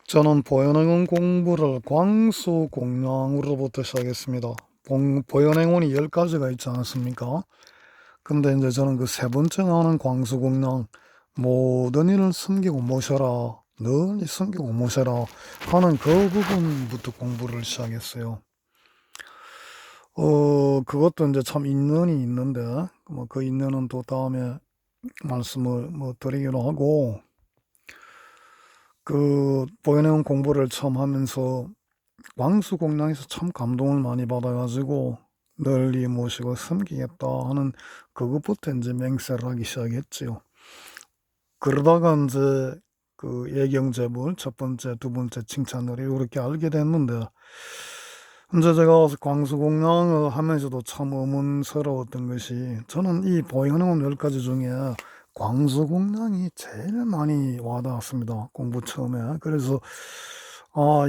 저는 보현행원 공부를 광수공량으로부터 시작했습니다. 보현행원이 10가지가 있지 않습니까? 근데 이제 저는 그 세 번째 하는 광수공량, 모든 일을 섬기고 모셔라, 널리 섬기고 모셔라 하는 그 부분부터 공부를 시작했어요. 그것도 이제 참 인연이 있는데, 뭐 그 인연은 또 다음에 말씀을 뭐 드리기로 하고, 그 보현행원 공부를 처음 하면서 광수공양에서 참 감동을 많이 받아가지고 널리 모시고 섬기겠다 하는 그것부터 이제 맹세를 하기 시작했지요. 그러다가 이제 그 예경제불 첫 번째, 두 번째 칭찬을 이렇게 알게 됐는데, 이제 제가 광수공양을 하면서도 참 의문스러웠던 것이, 저는 이 보현행원 10가지 중에 광수공양이 제일 많이 와닿았습니다. 공부 처음에. 그래서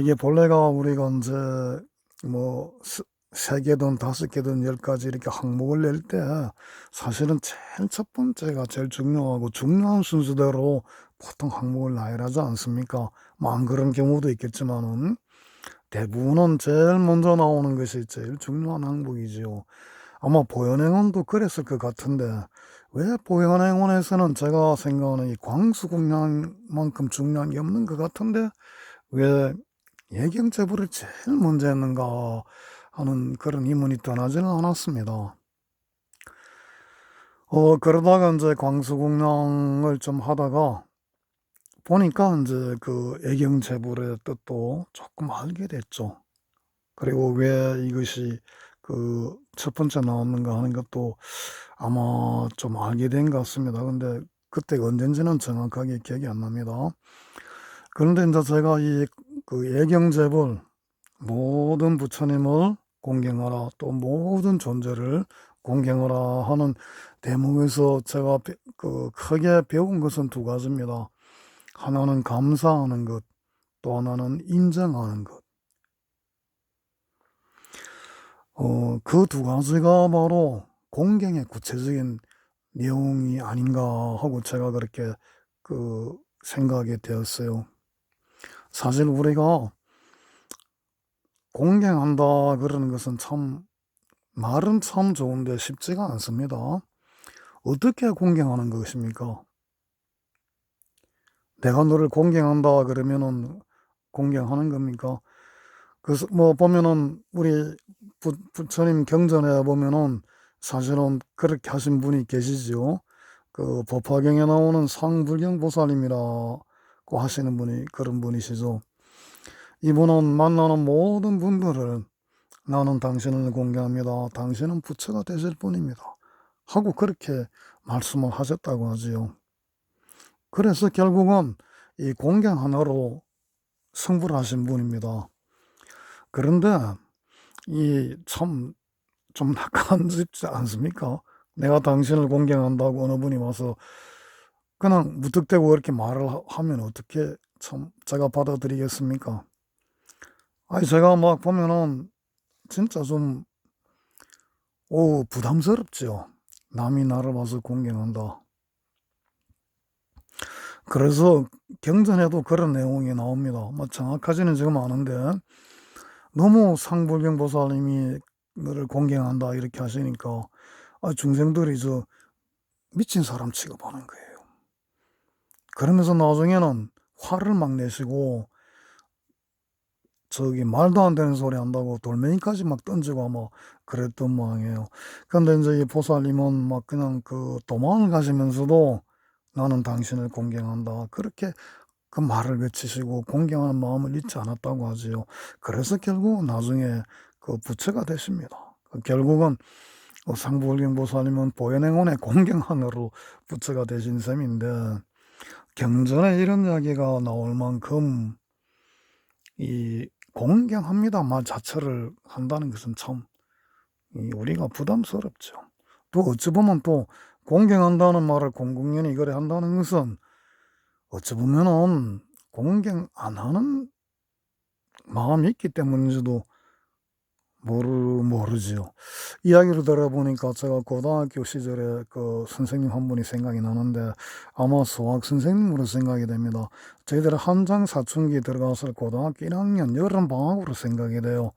이게 본래가 우리가 이제 뭐 세 개든 다섯 개든 10가지 이렇게 항목을 낼 때 사실은 제일 첫 번째가 제일 중요하고 중요한 순서대로 보통 항목을 나열하지 않습니까? 뭐 안 그런 경우도 있겠지만은 대부분은 제일 먼저 나오는 것이 제일 중요한 항목이지요. 아마 보현행원도 그랬을 것 같은데, 왜 보현행원에서는 제가 생각하는 이 광수공양만큼 중요한 게 없는 것 같은데 왜 예경제부를 제일 먼저 했는가 하는 그런 의문이 떠나지는 않았습니다. 그러다가 이제 광수공양을 좀 하다가 보니까 이제 그 예경제불의 뜻도 조금 알게 됐죠. 그리고 왜 이것이 그 첫 번째 나왔는가 하는 것도 아마 좀 알게 된 것 같습니다. 근데 그때가 언젠지는 정확하게 기억이 안 납니다. 그런데 이제 제가 이 그 예경제불, 모든 부처님을 공경하라, 또 모든 존재를 공경하라 하는 대목에서 제가 그 크게 배운 것은 두 가지입니다. 하나는 감사하는 것, 또 하나는 인정하는 것. 그 두 가지가 바로 공경의 구체적인 내용이 아닌가 하고 제가 그렇게 그 생각이 되었어요. 사실 우리가 공경한다 그러는 것은 참 말은 참 좋은데 쉽지가 않습니다. 어떻게 공경하는 것입니까? 내가 너를 공경한다 그러면은 공경하는 겁니까? 그래서 뭐 보면은 우리 부처님 경전에 보면은 사실은 그렇게 하신 분이 계시지요. 그 법화경에 나오는 상불경 보살님이라고 하시는 분이 그런 분이시죠. 이분은 만나는 모든 분들을 나는 당신을 공경합니다. 당신은 부처가 되실 분입니다. 하고 그렇게 말씀을 하셨다고 하지요. 그래서 결국은 이 공경 하나로 승부를 하신 분입니다. 그런데 이 참 좀 낙관스럽지 않습니까? 내가 당신을 공경한다고 어느 분이 와서 그냥 무턱대고 그렇게 말을 하면 어떻게 참 제가 받아들이겠습니까? 아니 제가 막 보면은 진짜 좀 부담스럽죠. 남이 나를 와서 공경한다. 그래서 경전에도 그런 내용이 나옵니다. 뭐 정확하지는 지금 않은데 너무 상불경 보살님이 너를 공경한다 이렇게 하시니까 중생들이 저 미친 사람 취급하는 거예요. 그러면서 나중에는 화를 막 내시고 저기 말도 안 되는 소리 한다고 돌멩이까지 막 던지고 아마 그랬던 모양이에요. 근데 이제 이 보살님은 막 그냥 그 도망을 가시면서도 나는 당신을 공경한다. 그렇게 그 말을 외치시고 공경하는 마음을 잊지 않았다고 하지요. 그래서 결국 나중에 그 부처가 되십니다. 결국은 상부울경보살님은 보현행원의 공경하느로 부처가 되신 셈인데, 경전에 이런 이야기가 나올 만큼 이 공경합니다 말 자체를 한다는 것은 참 우리가 부담스럽죠. 또 어찌 보면 또 공경한다는 말을 공공연히 그래 한다는 것은 어찌 보면은 공경 안 하는 마음이 있기 때문인지도 모르지요. 이야기를 들어보니까 제가 고등학교 시절에 그 선생님 한 분이 생각이 나는데 아마 수학 선생님으로 생각이 됩니다. 저희들 한창 사춘기 들어가서 고등학교 1학년 여름방학으로 생각이 돼요.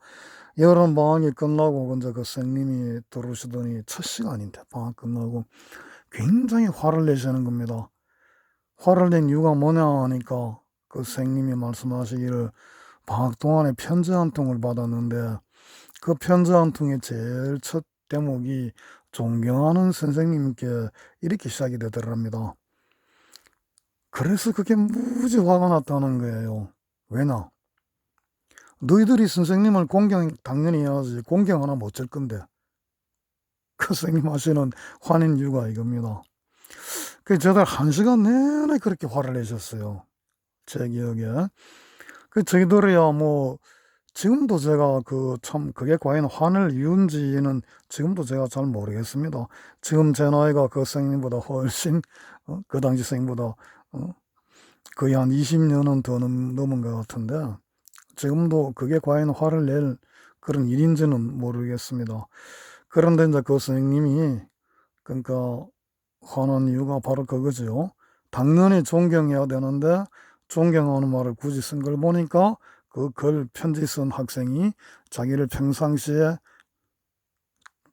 여름방학이 끝나고 이제 그 선생님이 들어오시더니 첫 시간인데 방학 끝나고 굉장히 화를 내시는 겁니다. 화를 낸 이유가 뭐냐 하니까 그 선생님이 말씀하시기를 방학 동안에 편지 한 통을 받았는데 그 편지 한 통의 제일 첫 대목이 존경하는 선생님께 이렇게 시작이 되더랍니다. 그래서 그게 무지 화가 났다는 거예요. 왜냐? 너희들이 선생님을 공경 당연히 해야지. 공경 하나 못 줄 건데. 그 선생님 하시는 화낸 이유가 이겁니다. 그 저들 1시간 내내 그렇게 화를 내셨어요. 제 기억에. 그 저희들이야 뭐 지금도 제가 그게 과연 화낼 이유인지는 지금도 제가 잘 모르겠습니다. 지금 제 나이가 그 선생님보다 훨씬 그 당시 선생님보다 거의 한 20년은 더 넘은 것 같은데 지금도 그게 과연 화를 낼 그런 일인지는 모르겠습니다. 그런데 이제 그 선생님이 그러니까 화난 이유가 바로 그거죠. 당연히 존경해야 되는데 존경하는 말을 굳이 쓴 걸 보니까 그 편지 쓴 학생이 자기를 평상시에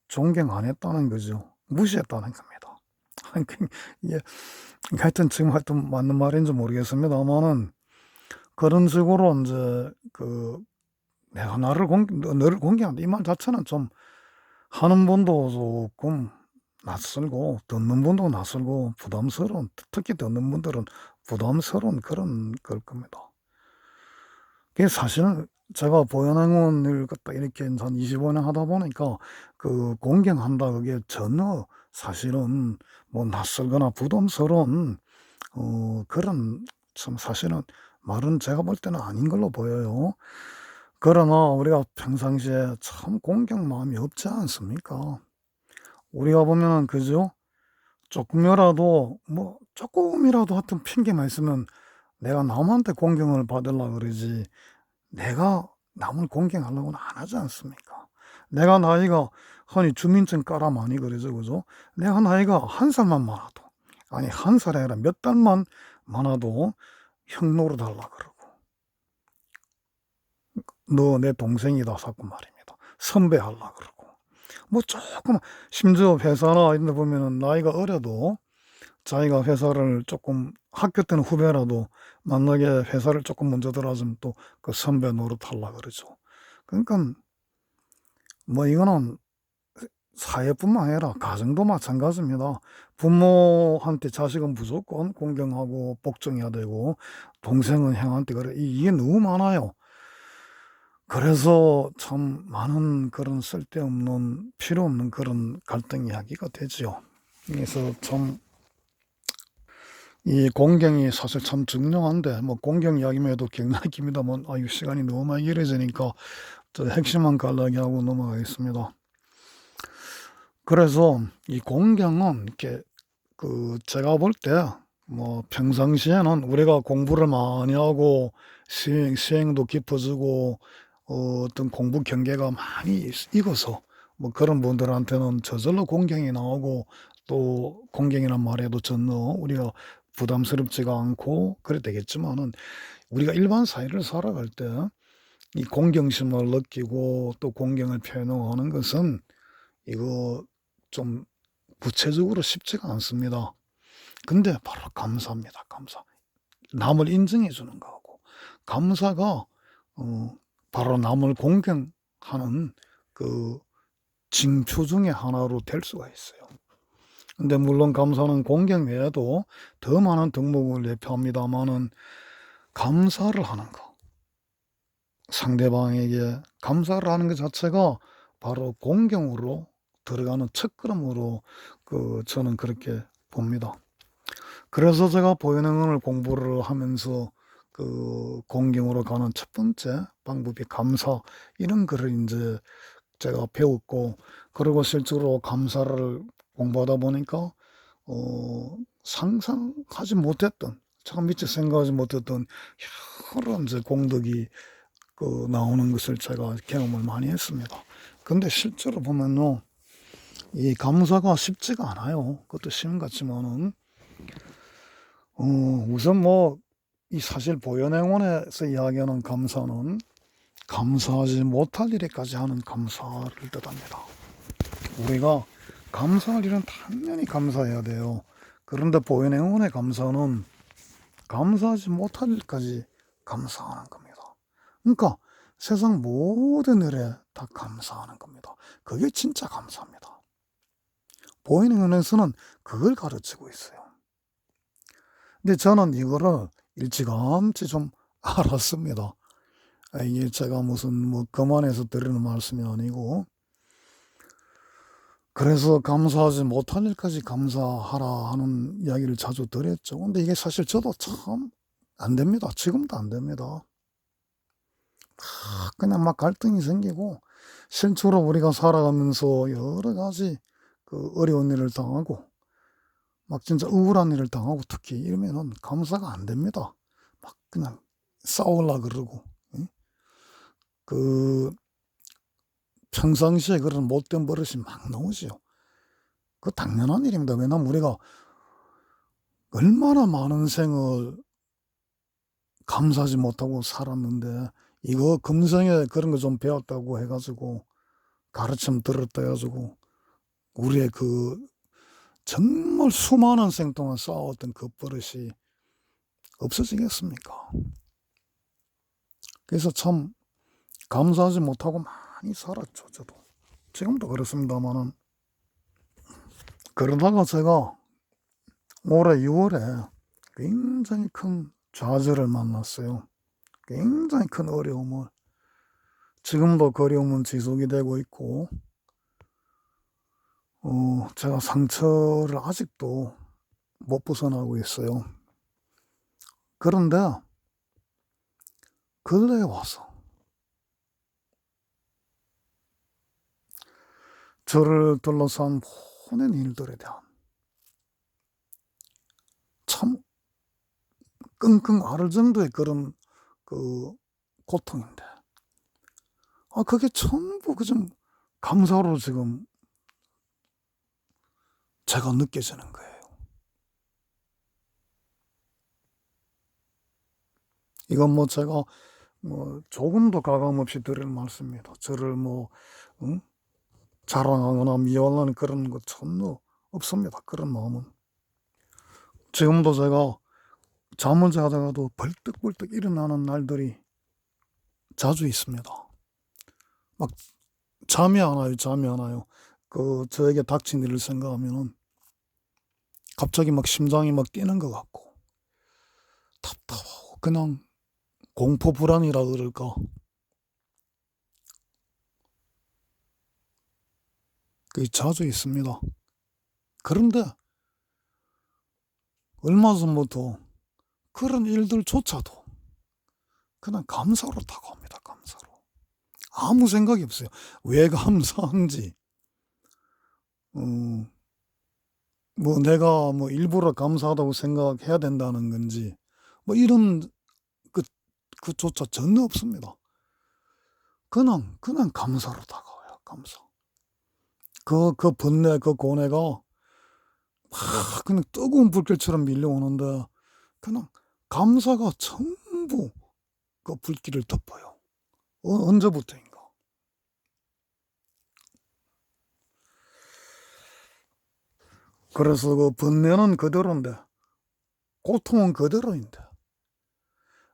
존경 안 했다는 거죠. 무시했다는 겁니다. 이게 하여튼 지금 하여튼 맞는 말인지 모르겠습니다만은 그런 식으로 이제 내가 너를 공개한다 이 말 자체는 좀 하는 분도 조금 낯설고 듣는 분도 낯설고 부담스러운, 특히 듣는 분들은 부담스러운 그런 걸 겁니다. 그게 사실은 제가 보현행원을 이렇게 한 25년 하다 보니까 그 공경한다 그게 전혀 사실은 뭐 낯설거나 부담스러운 그런 참 사실은 말은 제가 볼 때는 아닌 걸로 보여요. 그러나 우리가 평상시에 참 공경 마음이 없지 않습니까? 우리가 보면은 그죠? 조금이라도 하여튼 핑계만 있으면 내가 남한테 공경을 받으려고 그러지 내가 남을 공경하려고는 안 하지 않습니까? 내가 나이가 흔히 주민증 까라 많이 그러죠, 그죠? 내가 나이가 1살만 많아도 아니 1살이 아니라 몇 달만 많아도 형 노릇하려고 그러고 너 내 동생이다 자꾸 말입니다. 선배 하려고 그러고 뭐 조금 심지어 회사나 이런 데 보면은 나이가 어려도 자기가 회사를 조금 학교 때는 후배라도 만나게 회사를 조금 먼저 들어가면 또 그 선배 노릇하려고 그러죠. 그러니까 뭐 이거는 사회뿐만 아니라 가정도 마찬가지입니다. 부모한테 자식은 무조건 공경하고 복종해야 되고 동생은 형한테 그래 이게 너무 많아요. 그래서 참 많은 그런 쓸데없는 필요 없는 그런 갈등 이야기가 되지요. 그래서 참 이 공경이 사실 참 중요한데 뭐 공경 이야기만 해도 굉장히 깁니다만 아유 시간이 너무 많이 길어지니까 저 핵심만 간략히 하고 넘어가겠습니다. 그래서 이 공경은 이렇게 제가 볼 때 뭐 평상시에는 우리가 공부를 많이 하고 수행도 깊어지고 어떤 공부 경계가 많이 익어서 뭐 그런 분들한테는 저절로 공경이 나오고 또 공경이란 말에도 전혀 우리가 부담스럽지가 않고 그래 되겠지만은 우리가 일반 사회를 살아갈 때 이 공경심을 느끼고 또 공경을 표현하는 것은 이거 좀 구체적으로 쉽지가 않습니다. 근데 바로 감사입니다. 감사. 남을 인정해 주는 거하고 감사가 바로 남을 공경하는 그 징표 중의 하나로 될 수가 있어요. 근데 물론 감사는 공경 외에도 더 많은 덕목을 내포합니다마는 감사를 하는 거. 상대방에게 감사를 하는 것 자체가 바로 공경으로 들어가는 첫걸음으로 저는 그렇게 봅니다. 그래서 제가 보현행을 공부를 하면서 공경으로 가는 첫 번째 방법이 감사 이런 거를 인제 제가 배웠고 그리고 실제로 감사를 공부하다 보니까 상상하지 못했던 참 미처 생각하지 못했던 여러 인제 공덕이 나오는 것을 제가 경험을 많이 했습니다. 근데 실제로 보면요, 이 감사가 쉽지가 않아요. 그것도 쉬운 것 같지만은, 우선 뭐, 이 사실 보현행원에서 이야기하는 감사는 감사하지 못할 일에까지 하는 감사를 뜻합니다. 우리가 감사할 일은 당연히 감사해야 돼요. 그런데 보현행원의 감사는 감사하지 못할 일까지 감사하는 겁니다. 그러니까 세상 모든 일에 다 감사하는 겁니다. 그게 진짜 감사입니다. 보현행원에서는 그걸 가르치고 있어요. 근데 저는 이거를 일찌감치 좀 알았습니다. 이게 제가 무슨 뭐 거만해서 드리는 말씀이 아니고, 그래서 감사하지 못할 일까지 감사하라 하는 이야기를 자주 드렸죠. 근데 이게 사실 저도 참 안 됩니다. 지금도 안 됩니다. 그냥 막 갈등이 생기고, 실제로 우리가 살아가면서 여러 가지 그 어려운 일을 당하고, 막 진짜 우울한 일을 당하고, 특히 이러면은 감사가 안 됩니다. 막 그냥 싸우려 그러고, 응? 그 평상시에 그런 못된 버릇이 막 나오지요. 그 당연한 일입니다. 왜냐면 우리가 얼마나 많은 생을 감사하지 못하고 살았는데, 이거 금생에 그런 거 좀 배웠다고 해가지고 가르침 들었다 해가지고 우리의 그 정말 수많은 생 동안 쌓아왔던 그 버릇이 없어지겠습니까? 그래서 참 감사하지 못하고 많이 살았죠. 저도 지금도 그렇습니다만은. 그러다가 제가 올해 6월에 굉장히 큰 좌절을 만났어요. 굉장히 큰 어려움을. 지금도 그 어려움은 지속이 되고 있고, 제가 상처를 아직도 못 벗어나고 있어요. 그런데 근래에 와서 저를 둘러싼 모든 일들에 대한 참 끙끙 앓을 정도의 그런 그 고통인데, 그게 전부 좀 감사로 지금 제가 느껴지는 거예요. 이건 뭐 제가 뭐 조금도 가감 없이 드릴 말씀입니다. 저를 뭐 응? 자랑하거나 미워하는 그런 것 전혀 없습니다. 그런 마음은. 지금도 제가 잠을 자다가도 벌떡벌떡 일어나는 날들이 자주 있습니다. 막 잠이 안 와요. 저에게 닥친 일을 생각하면은 갑자기 막 심장이 막 뛰는 것 같고, 답답하고, 그냥 공포 불안이라 그럴까. 그게 자주 있습니다. 그런데 얼마 전부터 그런 일들조차도 그냥 감사로 다가옵니다. 감사로. 아무 생각이 없어요. 왜 감사한지, 뭐 내가 뭐 일부러 감사하다고 생각해야 된다는 건지, 뭐 이런 그조차 전혀 없습니다. 그냥 감사로 다가와요. 감사. 그 번뇌, 그 고뇌가 막 그냥 뜨거운 불길처럼 밀려오는데, 그냥 감사가 전부 그 불길을 덮어요. 언제부터인가. 그래서 그 번뇌는 그대로인데, 고통은 그대로인데,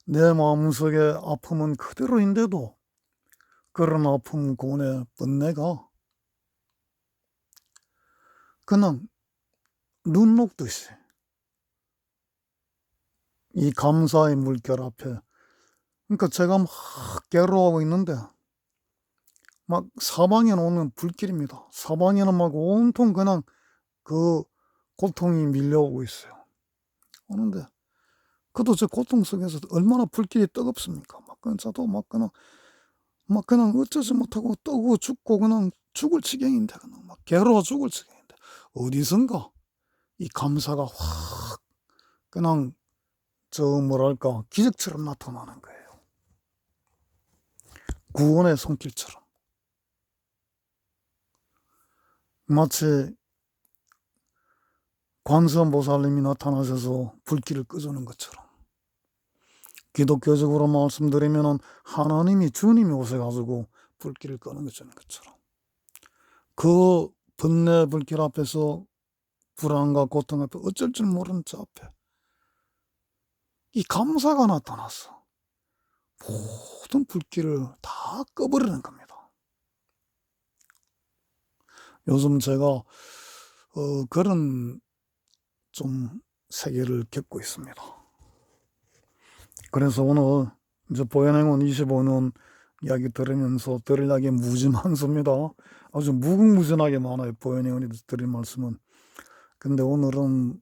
내 마음속에 아픔은 그대로인데도 그런 아픔, 고뇌, 번뇌가 그냥 눈 녹듯이 이 감사의 물결 앞에, 그러니까 제가 막 괴로워하고 있는데 막 사방에는 오는 불길입니다. 사방에는 막 온통 그냥 그 고통이 밀려오고 있어요. 오는데 그도 저 고통 속에서 얼마나 불길이 뜨겁습니까? 막 그냥 저도 막 그냥 어쩌지 못하고 떠고 죽고 그냥 죽을 지경인데, 그냥 막 괴로워 죽을 지경인데, 어디선가 이 감사가 확 그냥 뭐랄까 기적처럼 나타나는 거예요. 구원의 손길처럼. 마치 관세음보살님이 나타나셔서 불길을 꺼주는 것처럼, 기독교적으로 말씀드리면 하나님이 주님이 오셔가지고 불길을 꺼주는 것처럼, 그 번뇌 불길 앞에서 불안과 고통 앞에 어쩔 줄 모르는 저 앞에 이 감사가 나타났어. 모든 불길을 다 꺼버리는 겁니다. 요즘 제가 그런 좀 세계를 겪고 있습니다. 그래서 오늘 이제 보현행원 25년 이야기 들으면서 드릴 이야기 무지 많습니다. 아주 무궁무진하게 많아요, 보현행원이 드릴 말씀은. 근데 오늘은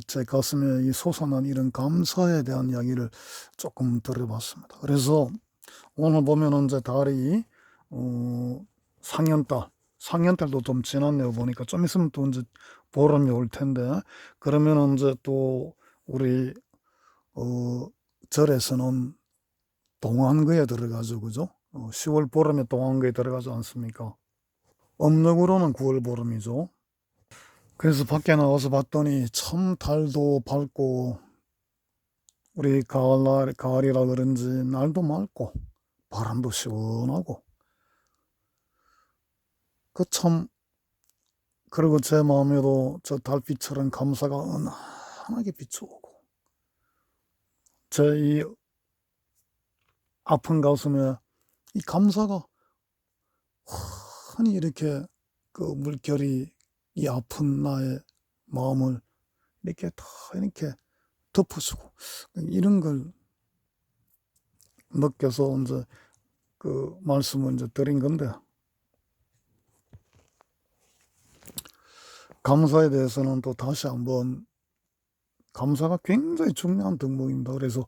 제 가슴에 이 솟아난 이런 감사에 대한 이야기를 조금 들어봤습니다. 그래서 오늘 보면은 이제 달이 상현달도 좀 지났네요. 보니까 좀 있으면 또 이제 보름이 올 텐데, 그러면은 이제 또 우리 절에서는 동안거에 들어가죠, 그죠? 10월 보름에 동안거에 들어가지 않습니까? 음력으로는 9월 보름이죠. 그래서 밖에 나가서 봤더니 참 달도 밝고, 우리 가을이라 그런지 날도 맑고 바람도 시원하고, 그리고 제 마음에도 저 달빛처럼 감사가 은은하게 비춰오고, 제 이 아픈 가슴에 이 감사가 환히 이렇게 그 물결이 이 아픈 나의 마음을 이렇게 다 이렇게 덮어주고, 이런 걸 느껴서 이제 그 말씀을 이제 드린 건데, 감사에 대해서는 또 다시 한번, 감사가 굉장히 중요한 덕목입니다. 그래서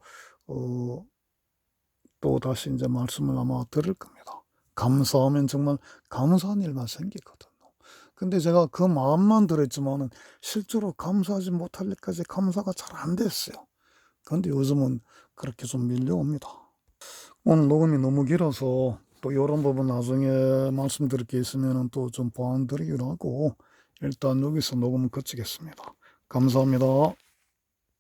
또 다시 이제 말씀을 아마 드릴 겁니다. 감사하면 정말 감사한 일만 생기거든요. 근데 제가 그 마음만 들었지만은 실제로 감사하지 못할 일까지 감사가 잘 안 됐어요. 근데 요즘은 그렇게 좀 밀려옵니다. 오늘 녹음이 너무 길어서 또 이런 부분 나중에 말씀드릴 게 있으면 또 좀 보완드리기로 하고, 일단 여기서 녹음을 그치겠습니다. 감사합니다.